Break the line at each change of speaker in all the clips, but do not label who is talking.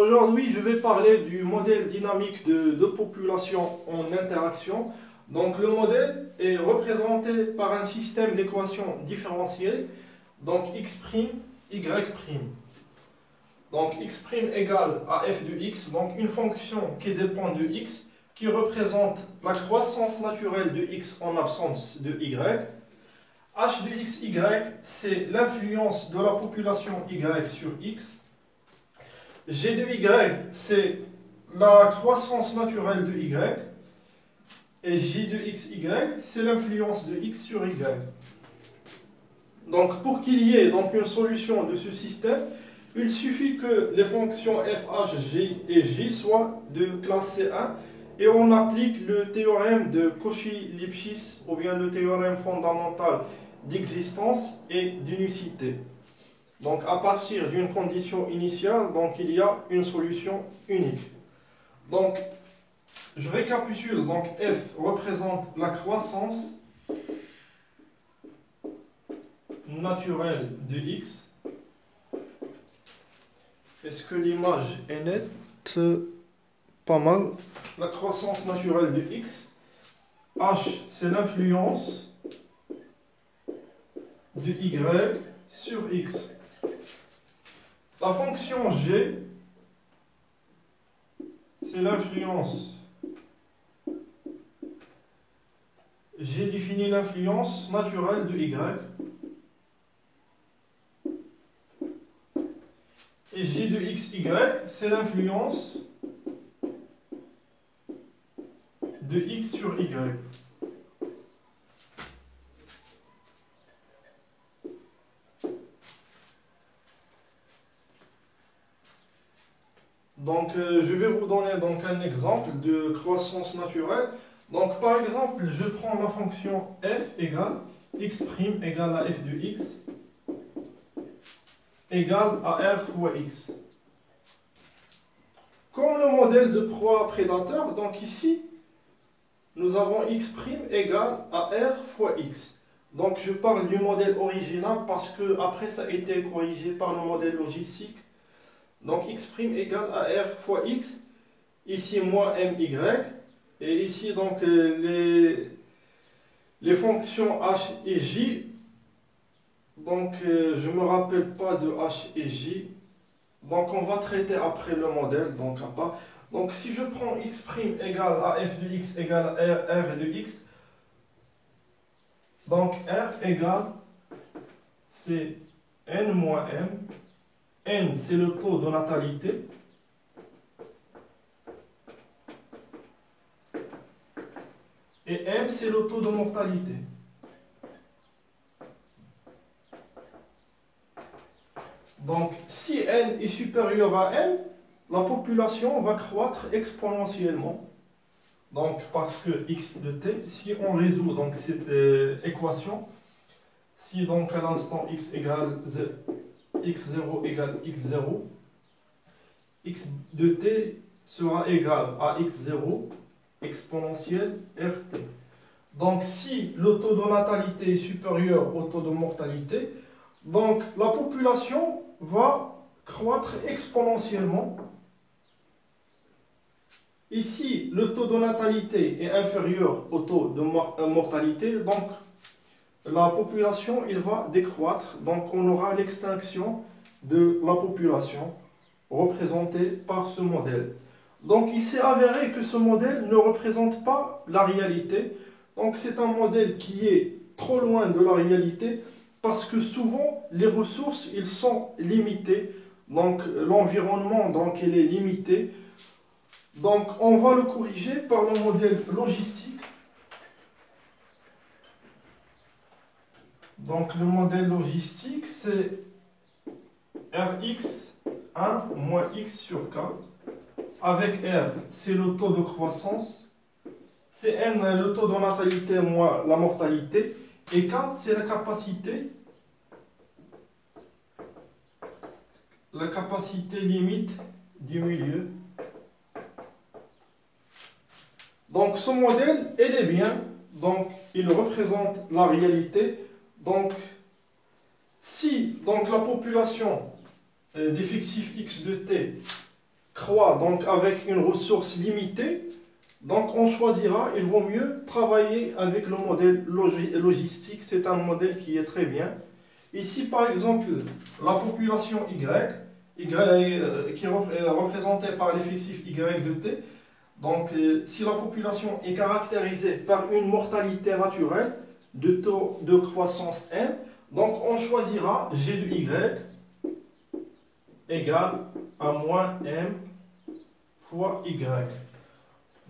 Aujourd'hui, je vais parler du modèle dynamique de population en interaction. Donc, le modèle est représenté par un système d'équations différentielles, donc x', y'. Donc, x' égale à f de x, donc une fonction qui dépend de x, qui représente la croissance naturelle de x en absence de y. H de x, y, c'est l'influence de la population y sur x. G de y, c'est la croissance naturelle de y. Et J de x, y, c'est l'influence de x sur y. Donc, pour qu'il y ait donc une solution de ce système, il suffit que les fonctions f, h, g et j soient de classe C1 et on applique le théorème de Cauchy-Lipschitz ou bien le théorème fondamental d'existence et d'unicité. Donc, à partir d'une condition initiale, donc, il y a une solution unique. Donc, je récapitule. Donc, f représente la croissance naturelle de x. Est-ce que l'image est nette? Pas mal. La croissance naturelle de x. H, c'est l'influence de y sur x. La fonction g, c'est l'influence. J'ai défini l'influence naturelle de y. Et j de x, y, c'est l'influence de x sur y. Donc, je vais vous donner donc un exemple de croissance naturelle. Donc, par exemple, je prends la fonction f égale x' égale à f de x égale à r fois x. Comme le modèle de proie prédateur, donc ici, nous avons x' égale à r fois x. Donc, je parle du modèle original parce que après ça a été corrigé par le modèle logistique. Donc, x' égale à r fois x. Ici, moins my. Et ici, donc, les fonctions h et j. Donc, je ne me rappelle pas de h et j. Donc, on va traiter après le modèle, donc à part. Donc, si je prends x' égale à f de x égale à r de x, donc r égale, c'est n moins m. N, c'est le taux de natalité. Et M, c'est le taux de mortalité. Donc, si N est supérieur à M, la population va croître exponentiellement. Donc, parce que x de t, si on résout donc, cette équation, si donc à l'instant x égale x0 égale x0, x de t sera égal à x0 exponentielle rt. Donc, si le taux de natalité est supérieur au taux de mortalité, donc la population va croître exponentiellement. Et si le taux de natalité est inférieur au taux de mortalité, donc la population il va décroître. Donc, on aura l'extinction de la population représentée par ce modèle. Donc, il s'est avéré que ce modèle ne représente pas la réalité. Donc, c'est un modèle qui est trop loin de la réalité parce que souvent, les ressources, ils sont limitées. Donc, l'environnement, donc, il est limité. Donc, on va le corriger par le modèle logistique. Donc, le modèle logistique, c'est Rx1 moins x sur k. Avec R, c'est le taux de croissance. C'est N, le taux de natalité moins la mortalité. Et K, c'est la capacité limite du milieu. Donc, ce modèle, il est bien. Donc, il représente la réalité. Donc, si donc, la population d'effectifs x de t croît donc avec une ressource limitée, donc on choisira, il vaut mieux travailler avec le modèle logistique. C'est un modèle qui est très bien. Ici, par exemple, la population Y qui est représentée par l'effectif Y de T. Donc, si la population est caractérisée par une mortalité naturelle de taux de croissance M, donc on choisira G de Y égale à moins M fois Y.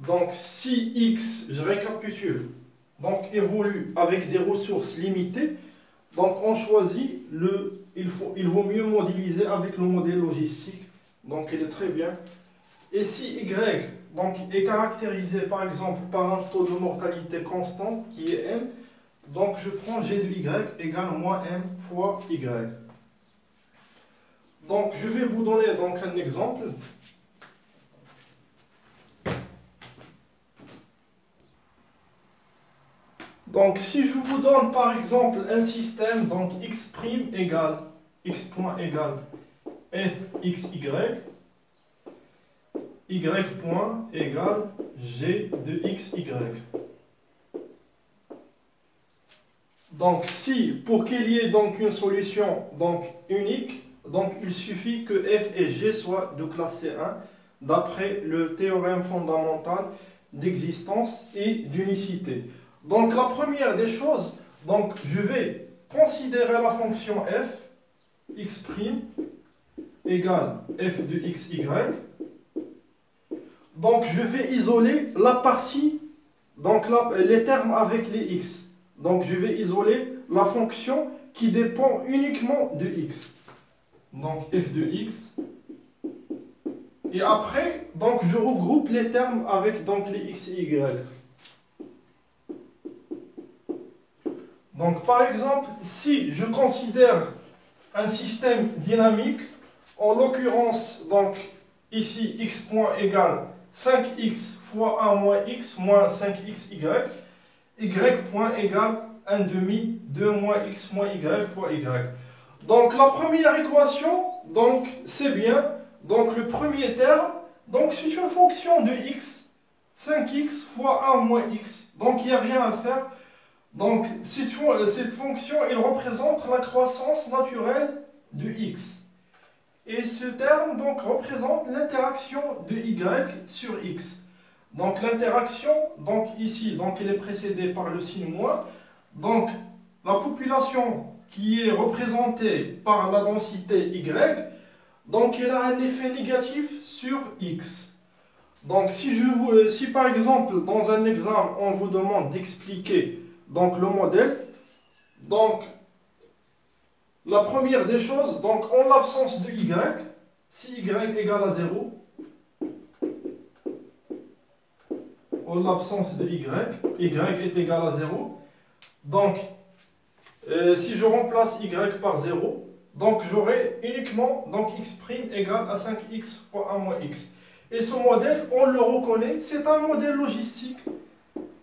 Donc, si X, je récapitule, donc évolue avec des ressources limitées, donc on choisit il vaut mieux modéliser avec le modèle logistique. Donc, il est très bien. Et si Y donc, est caractérisé par exemple par un taux de mortalité constant qui est M, donc je prends G de Y égale moins M fois Y. Donc je vais vous donner donc un exemple. Donc si je vous donne par exemple un système, donc x' égale x point égale fxy, y point égale g de xy. Donc si pour qu'il y ait donc une solution donc unique, donc il suffit que f et g soient de classe C1 d'après le théorème fondamental d'existence et d'unicité. Donc la première des choses, donc je vais considérer la fonction f x' égale f de xy. Donc je vais isoler la partie, donc les termes avec les x. Donc je vais isoler la fonction qui dépend uniquement de x. Donc f de x. Et après, donc je regroupe les termes avec donc les x et y. Donc par exemple, si je considère un système dynamique, en l'occurrence, donc ici x point égale 5x fois 1 moins x moins 5xy, y point égale 1 demi 2 moins x moins y fois y. Donc la première équation, donc c'est bien. Donc le premier terme, donc c'est une fonction de x, 5x fois 1 moins x. Donc il n'y a rien à faire. Donc cette fonction, elle représente la croissance naturelle de x. Et ce terme donc représente l'interaction de y sur x. Donc l'interaction, donc ici, donc elle est précédée par le signe moins. Donc la population qui est représentée par la densité y, donc elle a un effet négatif sur x. Donc si par exemple dans un examen on vous demande d'expliquer donc le modèle, donc la première des choses, donc en l'absence de y, si y égale à 0, en l'absence de y est égal à 0, donc si je remplace y par 0, donc j'aurai uniquement donc x' égale à 5x fois 1 moins x. Et ce modèle, on le reconnaît, c'est un modèle logistique.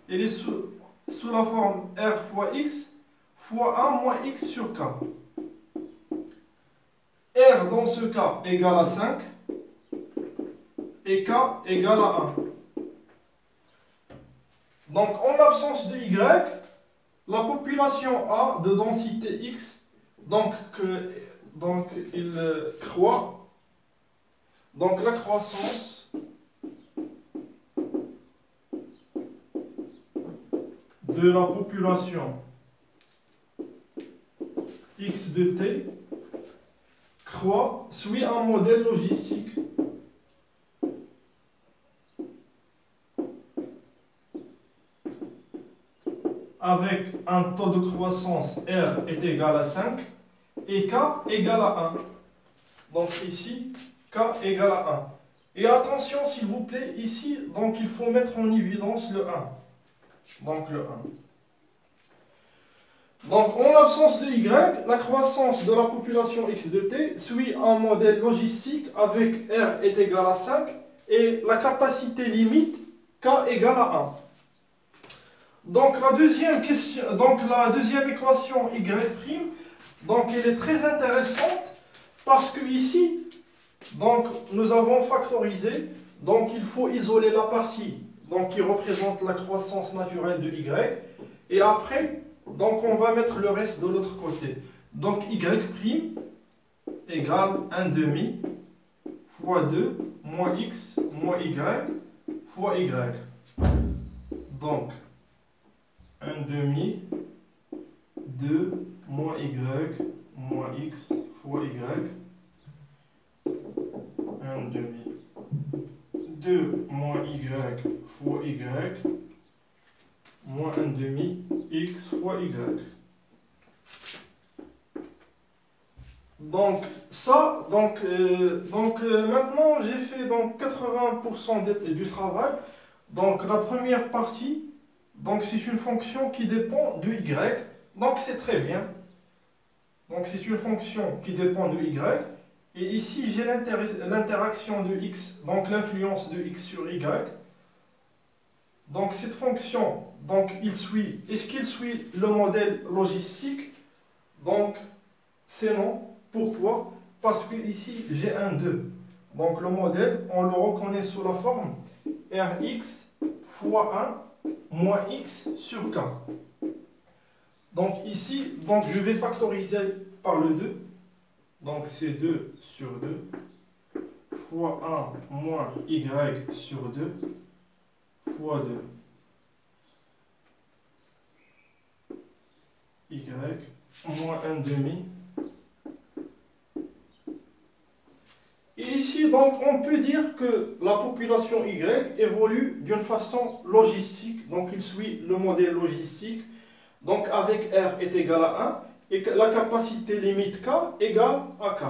Il est sous la forme r fois x fois 1 moins x sur k. R dans ce cas égale à 5 et k égale à 1. Donc en l'absence de y, la population A de densité x, donc il croît. Donc la croissance de la population x de t croît, suit un modèle logistique avec un taux de croissance R est égal à 5 et K égale à 1. Donc ici, K égale à 1. Et attention s'il vous plaît, ici, donc il faut mettre en évidence le 1. Donc le 1. Donc en l'absence de Y, la croissance de la population x de t suit un modèle logistique avec R est égal à 5 et la capacité limite K égale à 1. Donc la deuxième équation y', donc elle est très intéressante parce que ici, Donc, nous avons factorisé. Donc, il faut isoler la partie donc, qui représente la croissance naturelle de y. Et après, donc, on va mettre le reste de l'autre côté. Donc, y' égale 1 demi fois 2 moins x moins y fois y. Donc, 1 demi 2 moins y moins x fois y. 1 demi 2 moins y fois y moins 1 demi x fois y. Donc ça, maintenant j'ai fait donc 80% du travail. Donc la première partie, donc c'est une fonction qui dépend de y. Donc c'est très bien. Donc c'est une fonction qui dépend de y. Et ici j'ai l'interaction de x, donc l'influence de x sur y. Donc cette fonction, donc est-ce qu'il suit le modèle logistique? Donc c'est non. Pourquoi? Parce que ici j'ai un 2. Donc le modèle, on le reconnaît sous la forme Rx fois 1 moins x sur k. Donc ici, donc je vais factoriser par le 2. Donc c'est 2 sur 2 fois 1 moins y sur 2 fois 2 y moins 1 demi. Et ici, donc, on peut dire que la population Y évolue d'une façon logistique. Donc, il suit le modèle logistique. Donc, avec R est égal à 1 et que la capacité limite K égale à K.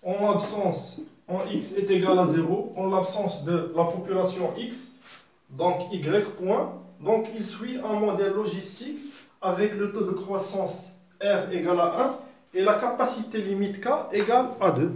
En l'absence, en X est égal à 0, en l'absence de la population X, donc Y point, donc il suit un modèle logistique avec le taux de croissance R égale à 1 et la capacité limite K égale à 2.